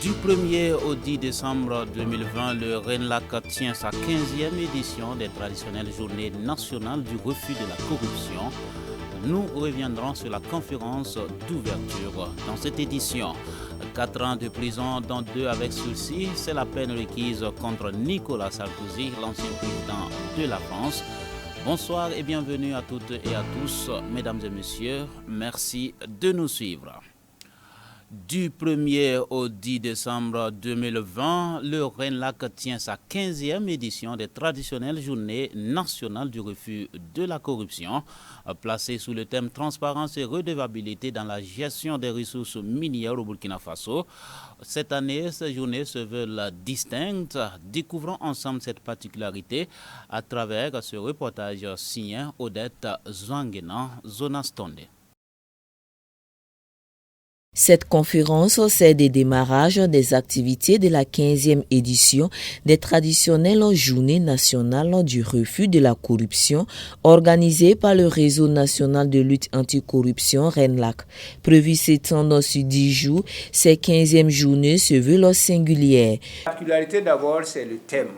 Du 1er au 10 décembre 2020, le RENLAC tient sa 15e édition des traditionnelles journées nationales du refus de la corruption. Nous reviendrons sur la conférence d'ouverture. Dans cette édition, 4 ans de prison, dont 2 avec sursis, c'est la peine requise contre Nicolas Sarkozy, l'ancien président de la France. Bonsoir et bienvenue à toutes et à tous, mesdames et messieurs. Merci de nous suivre. Du 1er au 10 décembre 2020, le RENLAC tient sa 15e édition des traditionnelles journées nationales du refus de la corruption, placée sous le thème transparence et redevabilité dans la gestion des ressources minières au Burkina Faso. Cette année, ces journées se veulent distinctes. Découvrons ensemble cette particularité à travers ce reportage signé Odette Zouanguena, Zona Stonde. Cette conférence, c'est le démarrage des activités de la 15e édition des traditionnelles journées nationales du refus de la corruption organisée par le Réseau national de lutte anticorruption RENLAC. Prévu s'étendre sur 10 jours, ces 15e journées se veulent singulières. La particularité d'abord, c'est le thème.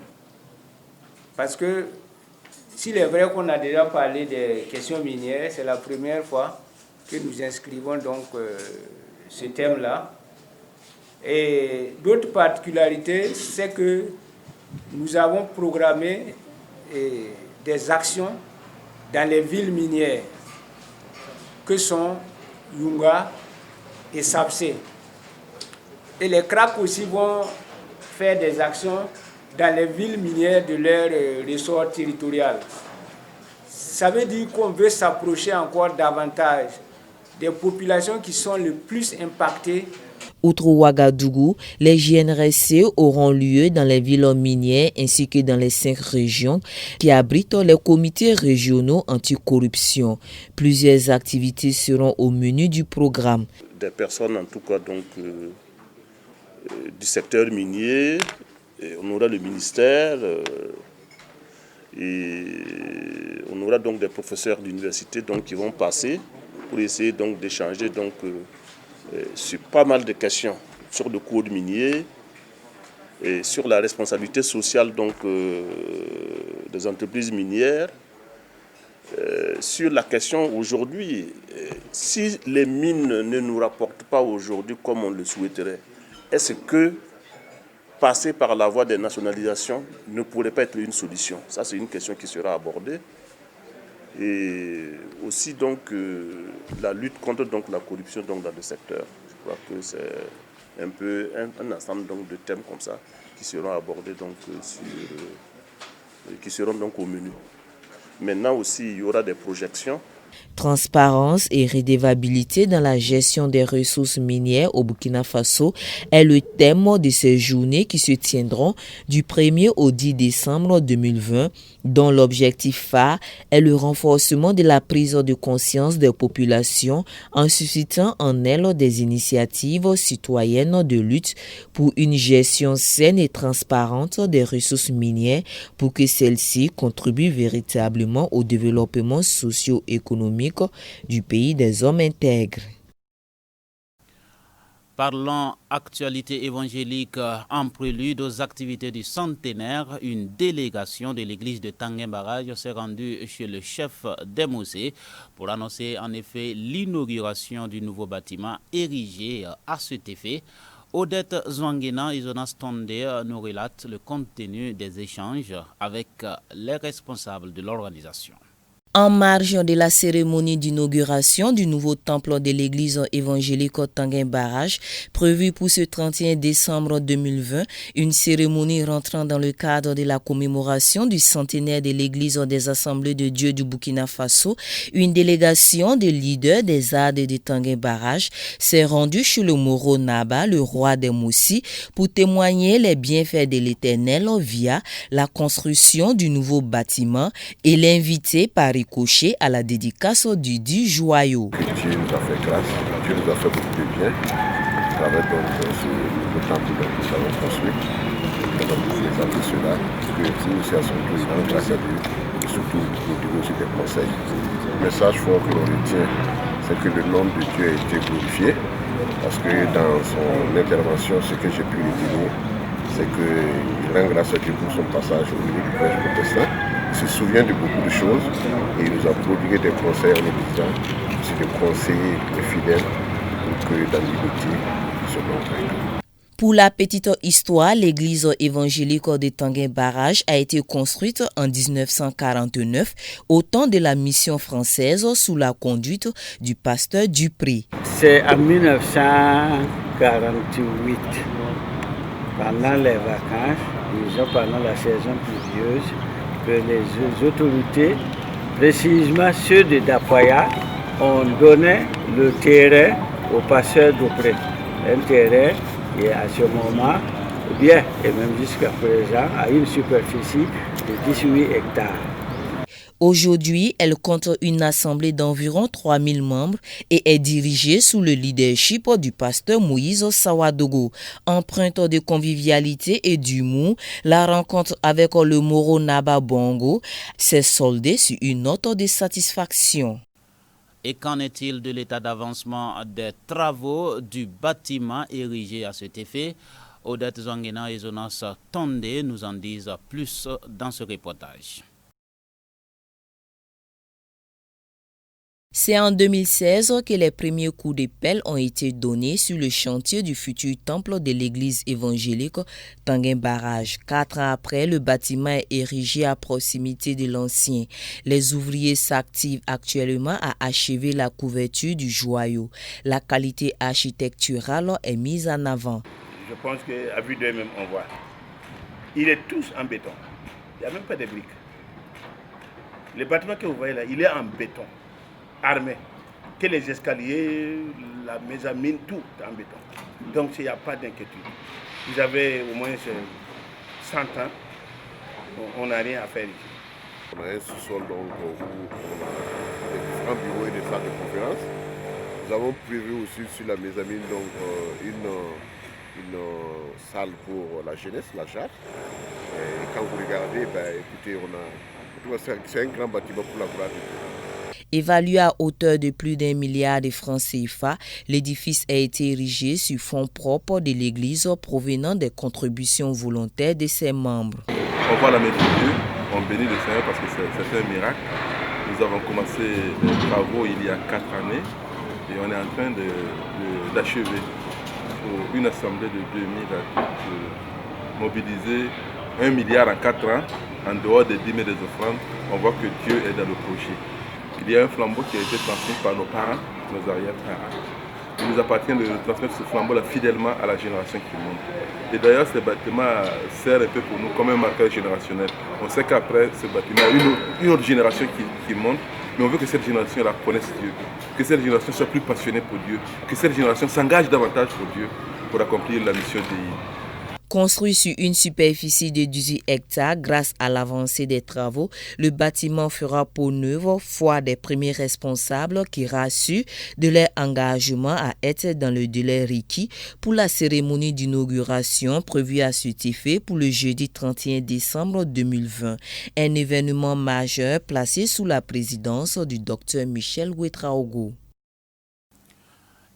Parce que s'il est vrai qu'on a déjà parlé des questions minières, c'est la première fois que nous inscrivons donc ce thème-là. Et d'autres particularités, c'est que nous avons programmé des actions dans les villes minières que sont Yunga et Sapsé. Et les CRAC aussi vont faire des actions dans les villes minières de leur ressort territorial. Ça veut dire qu'on veut s'approcher encore davantage des populations qui sont les plus impactées. Outre Ouagadougou, les JNRC auront lieu dans les villes minières ainsi que dans les 5 régions qui abritent les comités régionaux anticorruption. Plusieurs activités seront au menu du programme. Des personnes en tout cas donc du secteur minier, et on aura le ministère et on aura donc des professeurs d'université donc qui vont passer pour essayer donc d'échanger donc sur pas mal de questions sur le code minier et sur la responsabilité sociale donc des entreprises minières, sur la question aujourd'hui si les mines ne nous rapportent pas aujourd'hui comme on le souhaiterait, est-ce que passer par la voie des nationalisations ne pourrait pas être une solution? Ça, c'est une question qui sera abordée. Et aussi donc la lutte contre donc la corruption donc dans le secteur. Je crois que c'est un peu un ensemble donc de thèmes comme ça qui seront abordés donc qui seront donc au menu. Maintenant aussi il y aura des projections. Transparence et redevabilité dans la gestion des ressources minières au Burkina Faso est le thème de ces journées qui se tiendront du 1er au 10 décembre 2020, dont l'objectif phare est le renforcement de la prise de conscience des populations en suscitant en elles des initiatives citoyennes de lutte pour une gestion saine et transparente des ressources minières pour que celles-ci contribuent véritablement au développement socio-économique du pays des hommes intègres. Parlons actualité évangélique en prélude aux activités du centenaire. Une délégation de l'église de Tanguin-Barrage s'est rendue chez le chef des Mosées pour annoncer en effet l'inauguration du nouveau bâtiment érigé à cet effet. Odette Zouanguena et Zona Stonde nous relatent le contenu des échanges avec les responsables de l'organisation. En marge de la cérémonie d'inauguration du nouveau temple de l'église évangélique Tanguin-Barrage, prévue pour ce 31 décembre 2020, une cérémonie rentrant dans le cadre de la commémoration du centenaire de l'église des Assemblées de Dieu du Burkina Faso, une délégation de leaders des ZAD de Tanguin-Barrage s'est rendue chez le Moro Naba, le roi des Moussi, pour témoigner les bienfaits de l'Éternel via la construction du nouveau bâtiment et l'inviter par ricochet à la dédicace du dit joyau. Dieu nous a fait grâce, Dieu nous a fait beaucoup de bien à travers le temple que nous avons construit. Nous avons présenté cela, que si nous aussi à son tour, il rend grâce à Dieu et surtout nous devons aussi des conseils. Le message fort que l'on retient, c'est que le nom de Dieu a été glorifié parce que dans son intervention, ce que j'ai pu retenir, c'est qu'il rend grâce à Dieu pour son passage au niveau du prêtre protestant. Il se souvient de beaucoup de choses et il nous a prodigué des conseils en nous disant aussi de conseiller les fidèles pour que dans l'unité, ils se montrent. Pour la petite histoire, l'église évangélique de Tanguin Barrage a été construite en 1949 au temps de la mission française sous la conduite du pasteur Dupré. C'est en 1948, pendant les vacances, disons pendant la saison pluvieuse, que les autorités, précisément ceux de Dapoya, ont donné le terrain au pasteur Dupré. Un terrain qui à ce moment, bien, et même jusqu'à présent, a une superficie de 18 hectares. Aujourd'hui, elle compte une assemblée d'environ 3000 membres et est dirigée sous le leadership du pasteur Moïse Sawadogo. Empreinte de convivialité et d'humour, la rencontre avec le Moro Naba Bongo s'est soldée sur une note de satisfaction. Et qu'en est-il de l'état d'avancement des travaux du bâtiment érigé à cet effet? Odette Zwanguena et Jonas Tondé nous en disent plus dans ce reportage. C'est en 2016 que les premiers coups de pelle ont été donnés sur le chantier du futur temple de l'église évangélique Tanguin Barrage. 4 ans après, le bâtiment est érigé à proximité de l'ancien. Les ouvriers s'activent actuellement à achever la couverture du joyau. La qualité architecturale est mise en avant. Je pense qu'à vue d'œil même, on voit. Il est tous en béton. Il n'y a même pas de briques. Le bâtiment que vous voyez là, il est en béton. Armé, que les escaliers, la mezzanine, tout en béton. Donc il n'y a pas d'inquiétude. Vous avez au moins 100 ans, on n'a rien à faire ici. On a un sous-sol donc, où on a des différents bureaux et des salles de conférence. Nous avons prévu aussi sur la mezzanine donc, une salle pour la jeunesse, la charte. Et quand vous regardez, écoutez, c'est un grand bâtiment pour la gloire de Dieu. Évalué à hauteur de plus d'1 milliard de francs CFA, l'édifice a été érigé sur fonds propres de l'Église provenant des contributions volontaires de ses membres. On voit la main de Dieu, on bénit le Seigneur parce que c'est un miracle. Nous avons commencé les travaux il y a 4 années et on est en train d'achever pour une assemblée de 2000 adultes, mobiliser 1 milliard en 4 ans, en dehors des 10 000 des offrandes. On voit que Dieu est dans le projet. Il y a un flambeau qui a été transmis par nos parents, nos arrière-parents. Il nous appartient de transmettre ce flambeau-là fidèlement à la génération qui monte. Et d'ailleurs, ce bâtiment sert un peu pour nous comme un marqueur générationnel. On sait qu'après ce bâtiment, une autre génération qui monte, mais on veut que cette génération-là connaisse Dieu, que cette génération soit plus passionnée pour Dieu, que cette génération s'engage davantage pour Dieu pour accomplir la mission d'Élie. Construit sur une superficie de 18 hectares grâce à l'avancée des travaux, le bâtiment fera peau neuve, foi des premiers responsables qui rassurent de leur engagement à être dans le délai requis pour la cérémonie d'inauguration prévue à cet effet pour le jeudi 31 décembre 2020. Un événement majeur placé sous la présidence du docteur Michel Ouetraogo.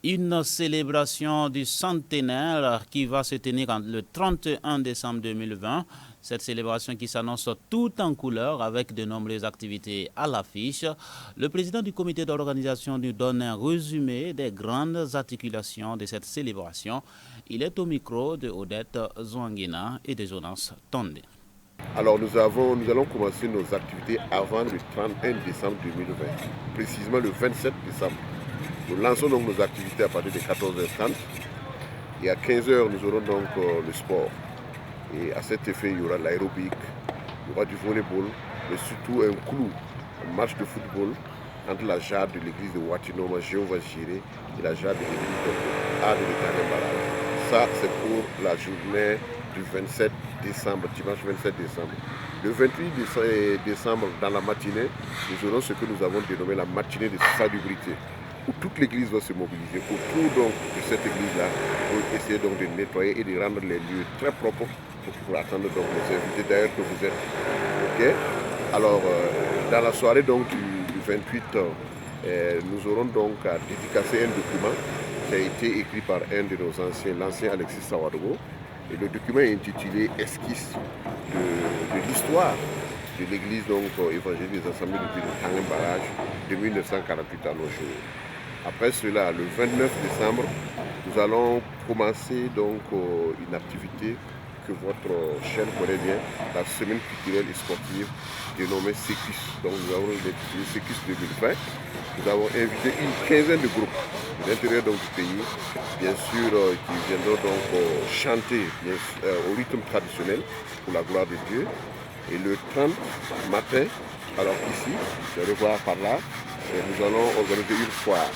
Une célébration du centenaire qui va se tenir le 31 décembre 2020. Cette célébration qui s'annonce tout en couleur avec de nombreuses activités à l'affiche. Le président du comité d'organisation nous donne un résumé des grandes articulations de cette célébration. Il est au micro de Odette Zwanguena et de Jonas Tondé. Alors nous allons commencer nos activités avant le 31 décembre 2020, précisément le 27 décembre. Nous lançons donc nos activités à partir de 14h30 et à 15h nous aurons donc le sport. Et à cet effet, il y aura l'aérobic, il y aura du volleyball, mais surtout un clou, un match de football entre la jarre de l'église de Watinoma, Jéhovah Jireh, et la jarre de l'église de Tanguin Barrage. Ça, c'est pour la journée du 27 décembre, dimanche 27 décembre. Le 28 décembre, dans la matinée, nous aurons ce que nous avons dénommé la matinée de salubrité, où toute l'église va se mobiliser autour donc de cette église-là pour essayer donc de nettoyer et de rendre les lieux très propres pour attendre donc les invités d'ailleurs que vous êtes. Okay? Alors, dans la soirée donc du 28, nous aurons donc à dédicacer un document qui a été écrit par un de nos anciens, l'ancien Alexis Sawadogo. Et le document est intitulé Esquisse de l'histoire de l'église évangélique des Assemblées de Dieu de Tanguem Barrage de 1948 à nos jours. Après cela, le 29 décembre, nous allons commencer une activité que votre chaîne connaît bien, la semaine culturelle et sportive dénommée Sécus. Donc nous avons l'intitulé Sécus 2020. Nous avons invité une quinzaine de groupes de l'intérieur du pays, bien sûr, qui viendront chanter au rythme traditionnel pour la gloire de Dieu. Et le 30 matin, alors ici, vous allez voir par là, nous allons organiser une foire.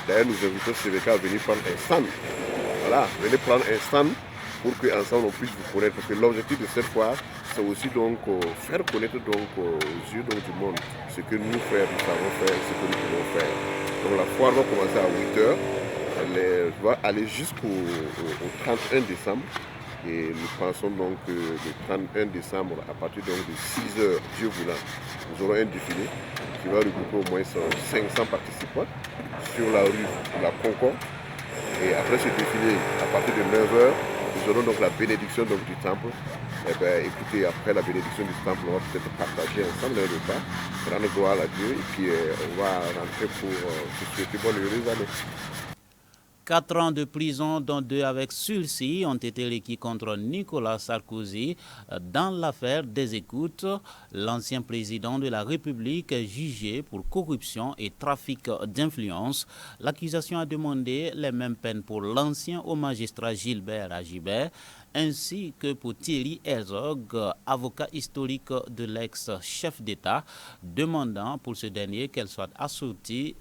D'ailleurs, nous invitons CVK à venir prendre un stand. Voilà, venez prendre un stand pour qu'ensemble on puisse vous connaître. Parce que l'objectif de cette foire, c'est aussi faire connaître aux yeux du monde ce que nous frères nous savons faire et ce que nous pouvons faire. Donc la foire va commencer à 8h, elle va aller jusqu'au 31 décembre. Et nous pensons que le 31 décembre, à partir de 6h, Dieu voulant, nous aurons un défilé qui va regrouper au moins 500 participants sur la rue de la Concorde. Et après ce défilé, à partir de 9h, nous aurons donc la bénédiction du temple. Et bien, écoutez, après la bénédiction du temple, on va peut-être partager ensemble un repas, rendre gloire à Dieu, et puis on va rentrer pour se souhaiter bonne heureuse année. 4 ans de prison, dont 2 avec sursis, ont été requis contre Nicolas Sarkozy dans l'affaire des écoutes. L'ancien président de la République est jugé pour corruption et trafic d'influence. L'accusation a demandé les mêmes peines pour l'ancien haut magistrat Gilbert Agibert, ainsi que pour Thierry Herzog, avocat historique de l'ex-chef d'État, demandant pour ce dernier qu'elle soit assortie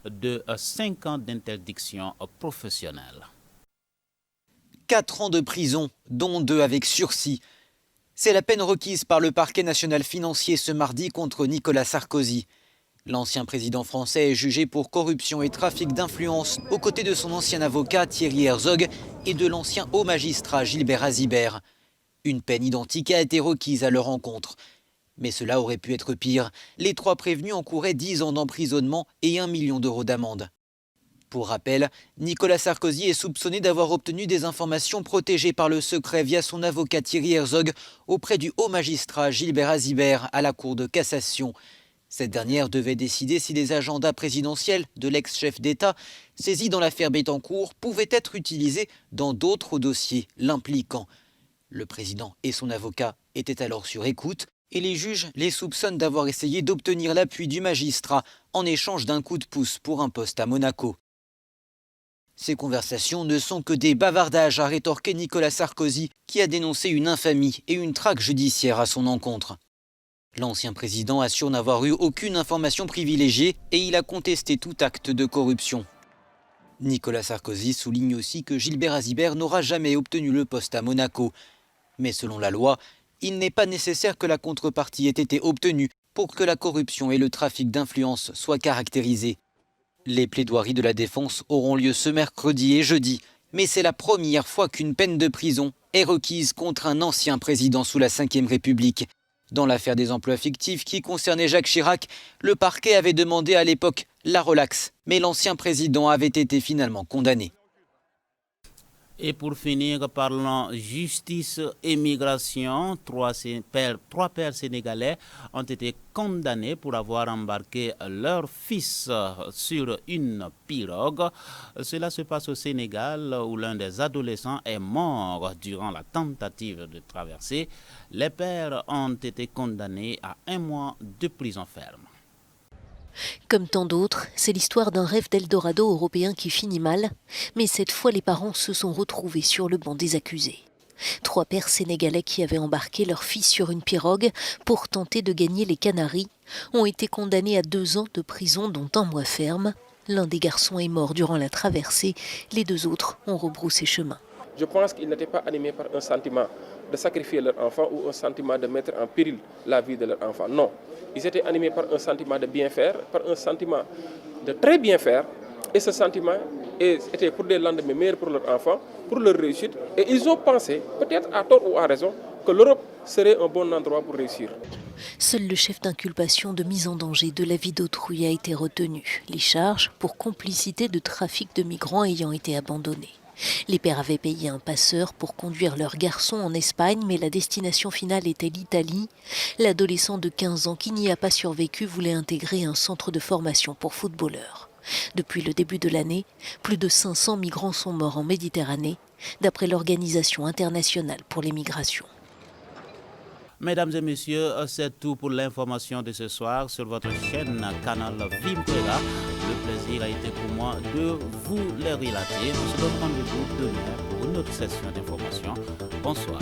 de 5 ans d'interdiction professionnelle. 4 ans de prison, dont 2 avec sursis. C'est la peine requise par le parquet national financier ce mardi contre Nicolas Sarkozy. L'ancien président français est jugé pour corruption et trafic d'influence aux côtés de son ancien avocat Thierry Herzog et de l'ancien haut magistrat Gilbert Azibert. Une peine identique a été requise à leur encontre. Mais cela aurait pu être pire. Les 3 prévenus encouraient 10 ans d'emprisonnement et 1 million d'euros d'amende. Pour rappel, Nicolas Sarkozy est soupçonné d'avoir obtenu des informations protégées par le secret via son avocat Thierry Herzog auprès du haut magistrat Gilbert Azibert à la Cour de cassation. Cette dernière devait décider si les agendas présidentiels de l'ex-chef d'État saisis dans l'affaire Bettencourt pouvaient être utilisés dans d'autres dossiers l'impliquant. Le président et son avocat étaient alors sur écoute et les juges les soupçonnent d'avoir essayé d'obtenir l'appui du magistrat en échange d'un coup de pouce pour un poste à Monaco. Ces conversations ne sont que des bavardages, a rétorqué Nicolas Sarkozy, qui a dénoncé une infamie et une traque judiciaire à son encontre. L'ancien président assure n'avoir eu aucune information privilégiée et il a contesté tout acte de corruption. Nicolas Sarkozy souligne aussi que Gilbert Azibert n'aura jamais obtenu le poste à Monaco. Mais selon la loi, il n'est pas nécessaire que la contrepartie ait été obtenue pour que la corruption et le trafic d'influence soient caractérisés. Les plaidoiries de la défense auront lieu ce mercredi et jeudi, mais c'est la première fois qu'une peine de prison est requise contre un ancien président sous la Ve République. Dans l'affaire des emplois fictifs qui concernait Jacques Chirac, le parquet avait demandé à l'époque la relaxe, mais l'ancien président avait été finalement condamné. Et pour finir, parlons justice et migration. 3 pères sénégalais ont été condamnés pour avoir embarqué leur fils sur une pirogue. Cela se passe au Sénégal où l'un des adolescents est mort durant la tentative de traverser. Les pères ont été condamnés à 1 mois de prison ferme. Comme tant d'autres, c'est l'histoire d'un rêve d'Eldorado européen qui finit mal, mais cette fois les parents se sont retrouvés sur le banc des accusés. 3 pères sénégalais qui avaient embarqué leur fils sur une pirogue pour tenter de gagner les Canaries ont été condamnés à 2 ans de prison dont 1 mois ferme. L'un des garçons est mort durant la traversée, les 2 autres ont rebroussé chemin. Je pense qu'ils n'étaient pas animés par un sentiment de sacrifier leur enfant ou un sentiment de mettre en péril la vie de leur enfant. Non, ils étaient animés par un sentiment de bien faire, par un sentiment de très bien faire. Et ce sentiment était pour des lendemains meilleurs pour leur enfant, pour leur réussite. Et ils ont pensé, peut-être à tort ou à raison, que l'Europe serait un bon endroit pour réussir. Seul le chef d'inculpation de mise en danger de la vie d'autrui a été retenu. Les charges pour complicité de trafic de migrants ayant été abandonnées. Les pères avaient payé un passeur pour conduire leur garçon en Espagne, mais la destination finale était l'Italie. L'adolescent de 15 ans qui n'y a pas survécu voulait intégrer un centre de formation pour footballeurs. Depuis le début de l'année, plus de 500 migrants sont morts en Méditerranée, d'après l'Organisation internationale pour les migrations. Mesdames et messieurs, c'est tout pour l'information de ce soir sur votre chaîne Canal Vimpera. Le plaisir a été pour moi de vous les relater. On se donne rendez-vous demain pour une autre session d'information. Bonsoir.